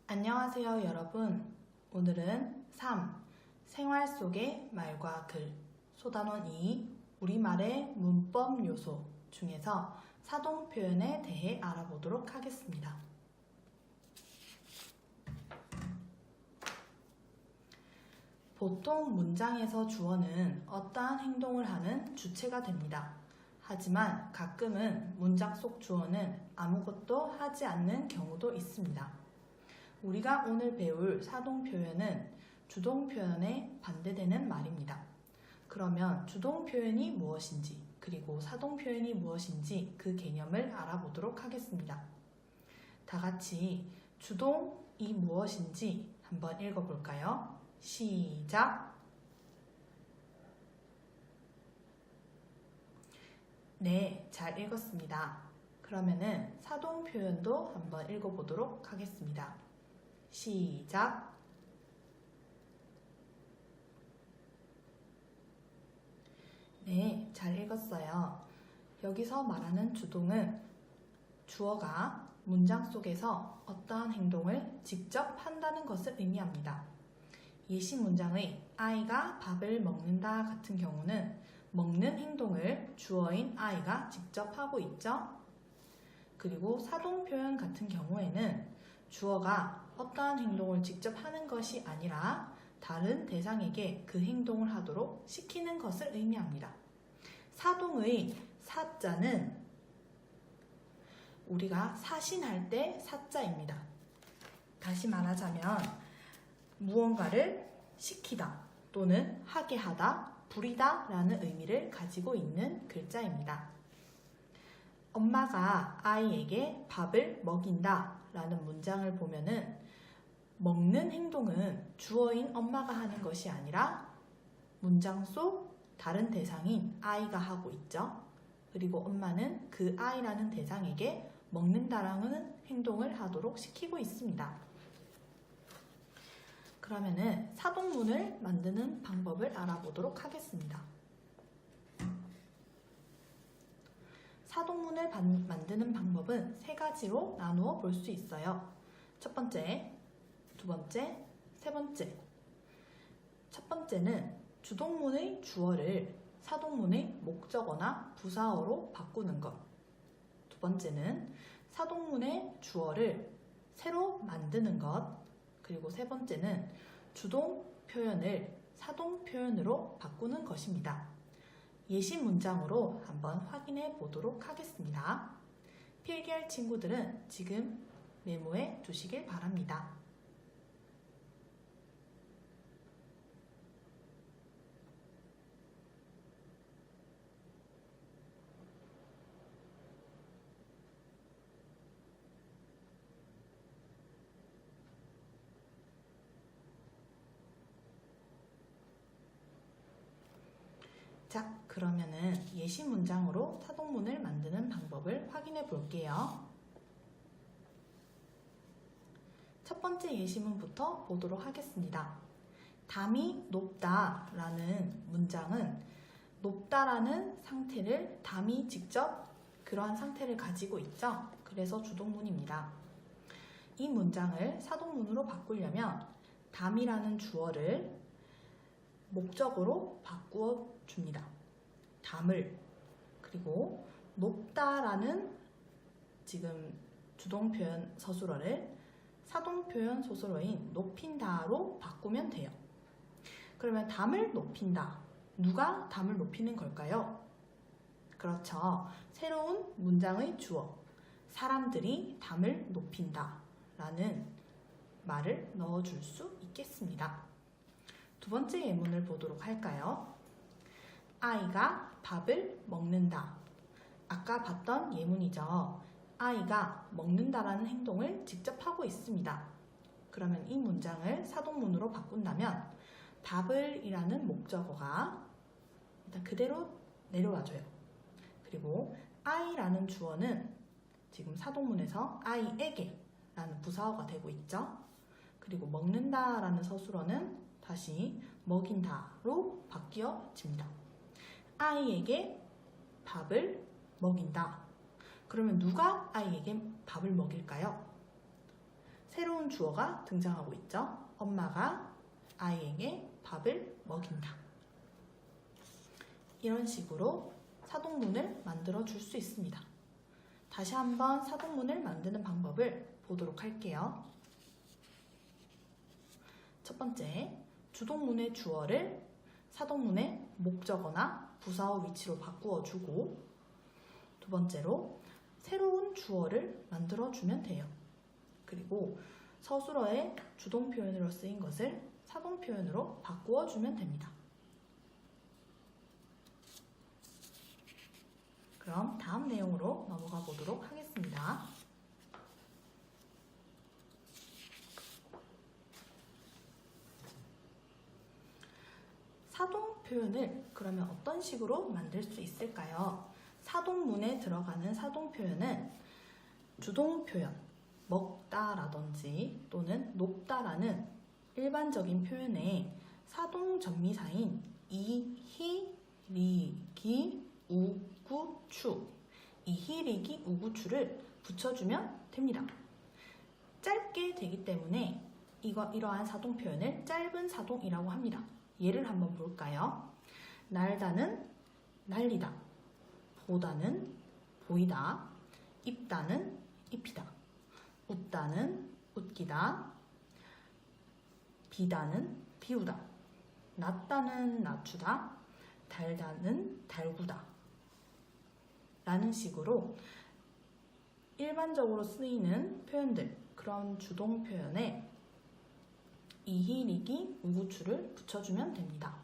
안녕하세요, 여러분. 오늘은 3. 생활 속의 말과 글, 소단원 2. 우리말의 문법 요소 중에서 사동 표현에 대해 알아보도록 하겠습니다. 보통 문장에서 주어는 어떠한 행동을 하는 주체가 됩니다. 하지만 가끔은 문장 속 주어는 아무것도 하지 않는 경우도 있습니다. 우리가 오늘 배울 사동 표현은 주동 표현에 반대되는 말입니다. 그러면 주동 표현이 무엇인지 그리고 사동 표현이 무엇인지 그 개념을 알아보도록 하겠습니다. 다 같이 주동이 무엇인지 한번 읽어볼까요? 시작! 네, 잘 읽었습니다. 그러면은 사동 표현도 한번 읽어보도록 하겠습니다. 시작! 네, 잘 읽었어요. 여기서 말하는 주동은 주어가 문장 속에서 어떠한 행동을 직접 한다는 것을 의미합니다. 예시 문장의 아이가 밥을 먹는다 같은 경우는 먹는 행동을 주어인 아이가 직접 하고 있죠. 그리고 사동 표현 같은 경우에는 주어가 어떠한 행동을 직접 하는 것이 아니라 다른 대상에게 그 행동을 하도록 시키는 것을 의미합니다. 사동의 사자는 우리가 사신할 때 사자입니다. 다시 말하자면 무언가를 시키다 또는 하게 하다, 부리다 라는 의미를 가지고 있는 글자입니다. 엄마가 아이에게 밥을 먹인다 라는 문장을 보면은 먹는 행동은 주어인 엄마가 하는 것이 아니라 문장 속 다른 대상인 아이가 하고 있죠. 그리고 엄마는 그 아이라는 대상에게 먹는다라는 행동을 하도록 시키고 있습니다. 그러면은 사동문을 만드는 방법을 알아보도록 하겠습니다. 사동문을 만드는 방법은 세 가지로 나누어 볼 수 있어요. 첫 번째, 두 번째, 세 번째. 첫 번째는 주동문의 주어를 사동문의 목적어나 부사어로 바꾸는 것. 두 번째는 사동문의 주어를 새로 만드는 것. 그리고 세 번째는 주동 표현을 사동 표현으로 바꾸는 것입니다. 예시 문장으로 한번 확인해 보도록 하겠습니다. 필기할 친구들은 지금 메모해 두시길 바랍니다. 자, 그러면은 예시 문장으로 사동문을 만드는 방법을 확인해 볼게요. 첫 번째 예시문부터 보도록 하겠습니다. 담이 높다 라는 문장은 높다라는 상태를 담이 직접 그러한 상태를 가지고 있죠. 그래서 주동문입니다. 이 문장을 사동문으로 바꾸려면 담이라는 주어를 목적으로 바꾸어 줍니다. 담을. 그리고 높다라는 지금 주동 표현 서술어를 사동 표현 소설어인 높인다로 바꾸면 돼요. 그러면 담을 높인다. 누가 담을 높이는 걸까요? 그렇죠. 새로운 문장의 주어. 사람들이 담을 높인다 라는 말을 넣어줄 수 있겠습니다. 두 번째 예문을 보도록 할까요? 아이가 밥을 먹는다. 아까 봤던 예문이죠. 아이가 먹는다라는 행동을 직접 하고 있습니다. 그러면 이 문장을 사동문으로 바꾼다면 밥을 이라는 목적어가 일단 그대로 내려와줘요. 그리고 아이라는 주어는 지금 사동문에서 아이에게 라는 부사어가 되고 있죠. 그리고 먹는다라는 서술어는 다시 먹인다로 바뀌어집니다. 아이에게 밥을 먹인다. 그러면 누가 아이에게 밥을 먹일까요? 새로운 주어가 등장하고 있죠. 엄마가 아이에게 밥을 먹인다. 이런 식으로 사동문을 만들어 줄 수 있습니다. 다시 한번 사동문을 만드는 방법을 보도록 할게요. 첫 번째, 주동문의 주어를 사동문의 목적어나 부사어 위치로 바꾸어 주고, 두 번째로 새로운 주어를 만들어 주면 돼요. 그리고 서술어의 주동 표현으로 쓰인 것을 사동 표현으로 바꾸어 주면 됩니다. 그럼 다음 내용으로 넘어가 보도록 하겠습니다. 사동 표현을 그러면 어떤 식으로 만들 수 있을까요? 사동문에 들어가는 사동 표현은 주동 표현, 먹다라든지 또는 높다라는 일반적인 표현에 사동 전미사인 이, 히, 리, 기, 우, 구, 추, 이히, 리, 기, 우, 구, 추를 붙여주면 됩니다. 짧게 되기 때문에 이러한 사동 표현을 짧은 사동이라고 합니다. 예를 한번 볼까요? 날다는 날리다, 보다는 보이다, 입다는 입히다, 웃다는 웃기다, 비다는 비우다, 낮다는 낮추다, 달다는 달구다 라는 식으로 일반적으로 쓰이는 표현들, 그런 주동 표현에 이히, 리기, 우구추를 붙여주면 됩니다.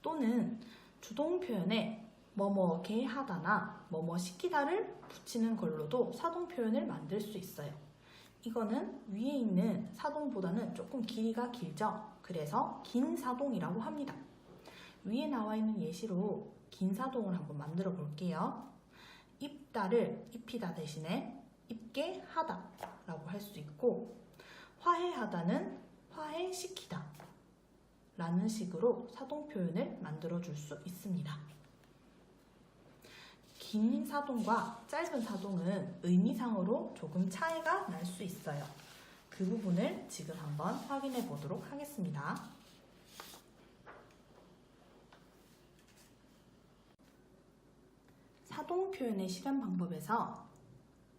또는 주동 표현에 뭐뭐게 하다나 뭐뭐 시키다를 붙이는 걸로도 사동 표현을 만들 수 있어요. 이거는 위에 있는 사동보다는 조금 길이가 길죠. 그래서 긴 사동이라고 합니다. 위에 나와 있는 예시로 긴 사동을 한번 만들어 볼게요. 입다를 입히다 대신에 입게 하다 라고 할 수 있고, 화해하다는 화해시키다 라는 식으로 사동 표현을 만들어 줄 수 있습니다. 긴 사동과 짧은 사동은 의미상으로 조금 차이가 날 수 있어요. 그 부분을 지금 한번 확인해 보도록 하겠습니다. 사동 표현의 실현 방법에서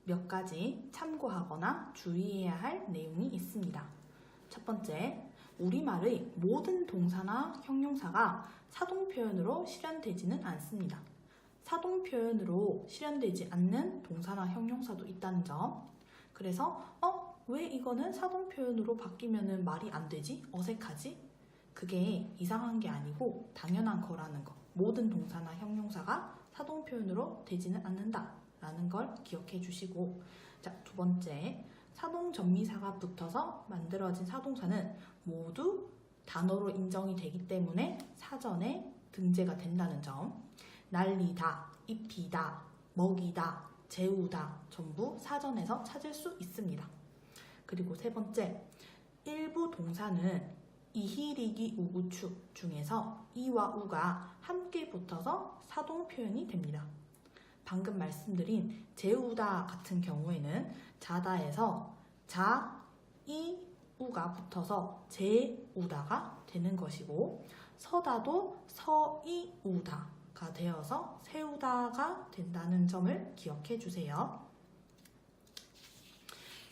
몇 가지 참고하거나 주의해야 할 내용이 있습니다. 첫 번째, 우리말의 모든 동사나 형용사가 사동 표현으로 실현되지는 않습니다. 사동 표현으로 실현되지 않는 동사나 형용사도 있다는 점. 그래서 왜 이거는 사동 표현으로 바뀌면 말이 안 되지? 어색하지? 그게 이상한 게 아니고 당연한 거라는 거. 모든 동사나 형용사가 사동 표현으로 되지는 않는다 라는 걸 기억해 주시고, 자, 두 번째, 사동 전미사가 붙어서 만들어진 사동사는 모두 단어로 인정이 되기 때문에 사전에 등재가 된다는 점. 날리다, 입히다, 먹이다, 재우다 전부 사전에서 찾을 수 있습니다. 그리고 세 번째, 일부 동사는 이히, 리기, 우구추 중에서 이와 우가 함께 붙어서 사동 표현이 됩니다. 방금 말씀드린 재우다 같은 경우에는 자다에서 자, 이, 우가 붙어서 재우다가 되는 것이고, 서다도 서, 이, 우다가 되어서 세우다가 된다는 점을 기억해 주세요.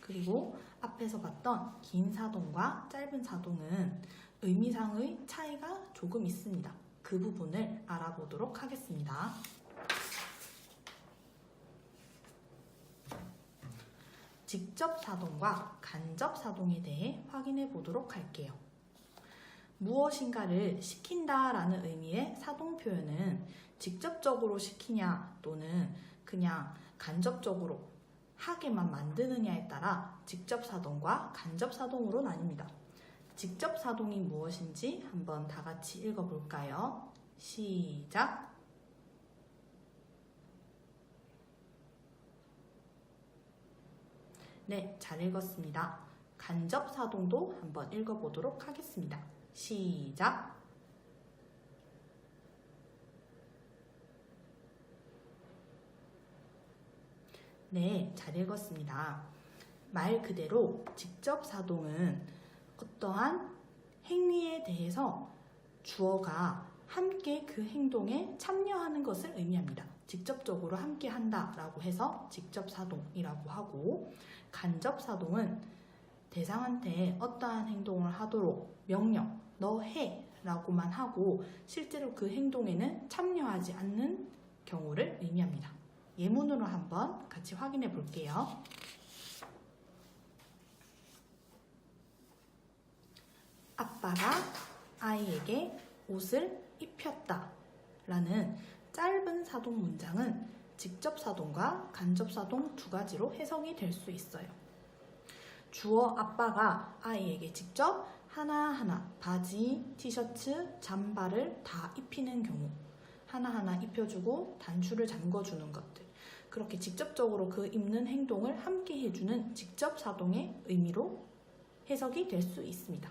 그리고 앞에서 봤던 긴 사동과 짧은 사동은 의미상의 차이가 조금 있습니다. 그 부분을 알아보도록 하겠습니다. 직접 사동과 간접 사동에 대해 확인해 보도록 할게요. 무엇인가를 시킨다라는 의미의 사동 표현은 직접적으로 시키냐 또는 그냥 간접적으로 하게만 만드느냐에 따라 직접 사동과 간접 사동으로 나뉩니다. 직접 사동이 무엇인지 한번 다 같이 읽어볼까요? 시작! 네, 잘 읽었습니다. 간접 사동도 한번 읽어보도록 하겠습니다. 시작! 네, 잘 읽었습니다. 말 그대로 직접사동은 어떠한 행위에 대해서 주어가 함께 그 행동에 참여하는 것을 의미합니다. 직접적으로 함께 한다라고 해서 직접사동이라고 하고, 간접사동은 대상한테 어떠한 행동을 하도록 명령, 너 해 라고만 하고 실제로 그 행동에는 참여하지 않는 경우를 의미합니다. 예문으로 한번 같이 확인해 볼게요. 아빠가 아이에게 옷을 입혔다 라는 짧은 사동 문장은 직접사동과 간접사동 두 가지로 해석이 될 수 있어요. 주어 아빠가 아이에게 직접 하나하나 바지, 티셔츠, 잠바를 다 입히는 경우, 하나하나 입혀주고 단추를 잠궈주는 것들, 그렇게 직접적으로 그 입는 행동을 함께 해주는 직접사동의 의미로 해석이 될 수 있습니다.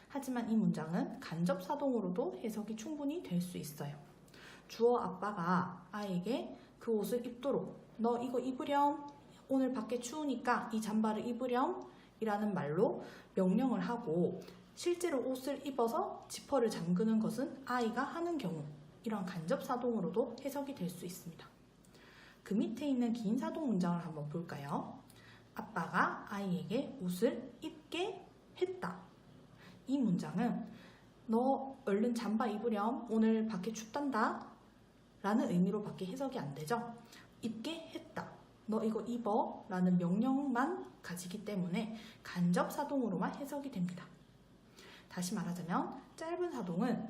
하지만 이 문장은 간접사동으로도 해석이 충분히 될 수 있어요. 주어 아빠가 아이에게 그 옷을 입도록, 너 이거 입으렴, 오늘 밖에 추우니까 이 잠바를 입으렴 이라는 말로 명령을 하고 실제로 옷을 입어서 지퍼를 잠그는 것은 아이가 하는 경우, 이런 간접사동으로도 해석이 될 수 있습니다. 그 밑에 있는 긴 사동 문장을 한번 볼까요? 아빠가 아이에게 옷을 입게 했다. 이 문장은 너 얼른 잠바 입으렴, 오늘 밖에 춥단다 라는 의미로밖에 해석이 안 되죠. 입게 했다, 너 이거 입어 라는 명령만 가지기 때문에 간접사동으로만 해석이 됩니다. 다시 말하자면 짧은 사동은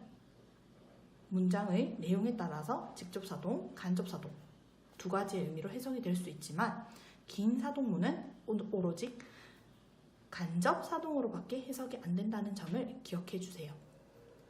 문장의 내용에 따라서 직접사동, 간접사동 두 가지의 의미로 해석이 될 수 있지만 긴 사동문은 오로지 간접사동으로밖에 해석이 안 된다는 점을 기억해 주세요.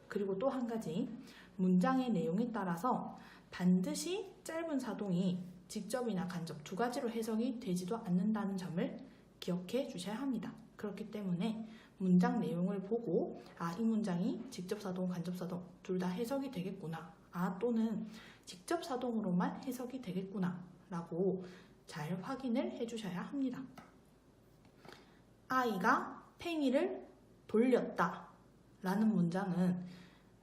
그리고 또 한 가지, 문장의 내용에 따라서 반드시 짧은 사동이 직접이나 간접 두 가지로 해석이 되지도 않는다는 점을 기억해 주셔야 합니다. 그렇기 때문에 문장 내용을 보고 이 문장이 직접사동, 간접사동 둘 다 해석이 되겠구나, 또는 직접사동으로만 해석이 되겠구나 라고 잘 확인을 해주셔야 합니다. 아이가 팽이를 돌렸다 라는 문장은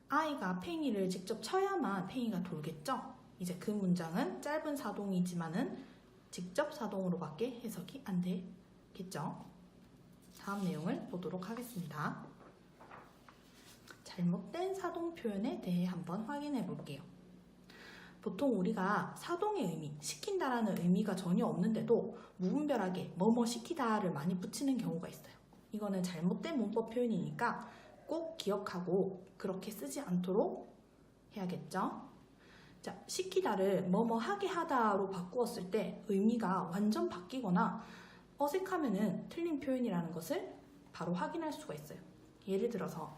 아이가 팽이를 직접 쳐야만 팽이가 돌겠죠? 이제 그 문장은 짧은 사동이지만은 직접사동으로밖에 해석이 안 되겠죠? 다음 내용을 보도록 하겠습니다. 잘못된 사동 표현에 대해 한번 확인해 볼게요. 보통 우리가 사동의 의미, 시킨다라는 의미가 전혀 없는데도 무분별하게 뭐뭐 시키다를 많이 붙이는 경우가 있어요. 이거는 잘못된 문법 표현이니까 꼭 기억하고 그렇게 쓰지 않도록 해야겠죠? 자, 시키다를 뭐뭐 하게 하다로 바꾸었을 때 의미가 완전 바뀌거나 어색하면은 틀린 표현이라는 것을 바로 확인할 수가 있어요. 예를 들어서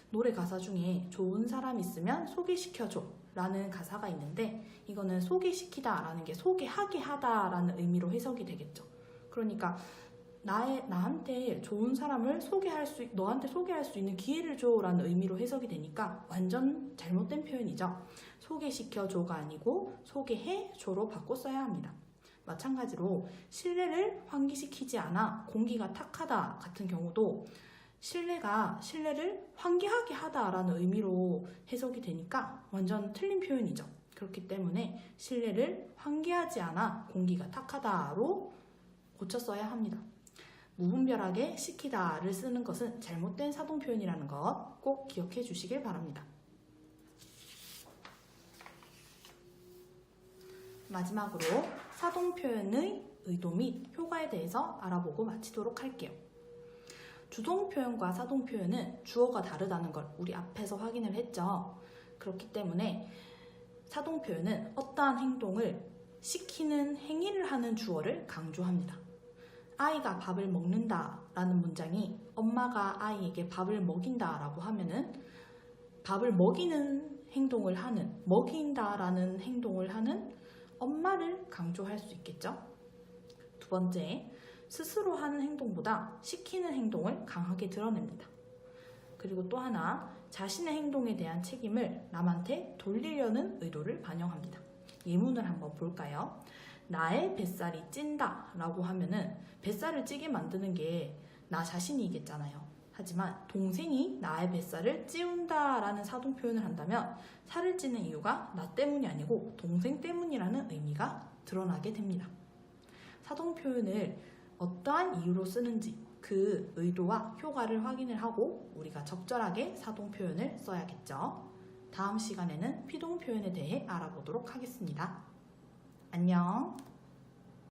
노래 가사 중에 좋은 사람 있으면 소개시켜줘 라는 가사가 있는데 이거는 소개시키다 라는 게 소개하게 하다 라는 의미로 해석이 되겠죠. 그러니까 나한테 좋은 사람을 너한테 소개할 수 있는 기회를 줘 라는 의미로 해석이 되니까 완전 잘못된 표현이죠. 소개시켜줘가 아니고 소개해줘로 바꿔 써야 합니다. 마찬가지로 실내를 환기시키지 않아 공기가 탁하다 같은 경우도 실내가 실내를 환기하게 하다라는 의미로 해석이 되니까 완전 틀린 표현이죠. 그렇기 때문에 실내를 환기하지 않아 공기가 탁하다로 고쳐 써야 합니다. 무분별하게 시키다를 쓰는 것은 잘못된 사동 표현이라는 것 꼭 기억해 주시길 바랍니다. 마지막으로 사동 표현의 의도 및 효과에 대해서 알아보고 마치도록 할게요. 주동 표현과 사동 표현은 주어가 다르다는 걸 우리 앞에서 확인을 했죠. 그렇기 때문에 사동 표현은 어떠한 행동을 시키는 행위를 하는 주어를 강조합니다. 아이가 밥을 먹는다 라는 문장이 엄마가 아이에게 밥을 먹인다 라고 하면은 밥을 먹이는 행동을 하는, 먹인다 라는 행동을 하는 엄마를 강조할 수 있겠죠. 두 번째, 스스로 하는 행동보다 시키는 행동을 강하게 드러냅니다. 그리고 또 하나, 자신의 행동에 대한 책임을 남한테 돌리려는 의도를 반영합니다. 예문을 한번 볼까요? 나의 뱃살이 찐다 라고 하면은 뱃살을 찌게 만드는 게 나 자신이겠잖아요. 하지만 동생이 나의 뱃살을 찌운다 라는 사동 표현을 한다면 살을 찌는 이유가 나 때문이 아니고 동생 때문이라는 의미가 드러나게 됩니다. 사동 표현을 어떠한 이유로 쓰는지 그 의도와 효과를 확인을 하고 우리가 적절하게 사동 표현을 써야겠죠. 다음 시간에는 피동 표현에 대해 알아보도록 하겠습니다. 안녕.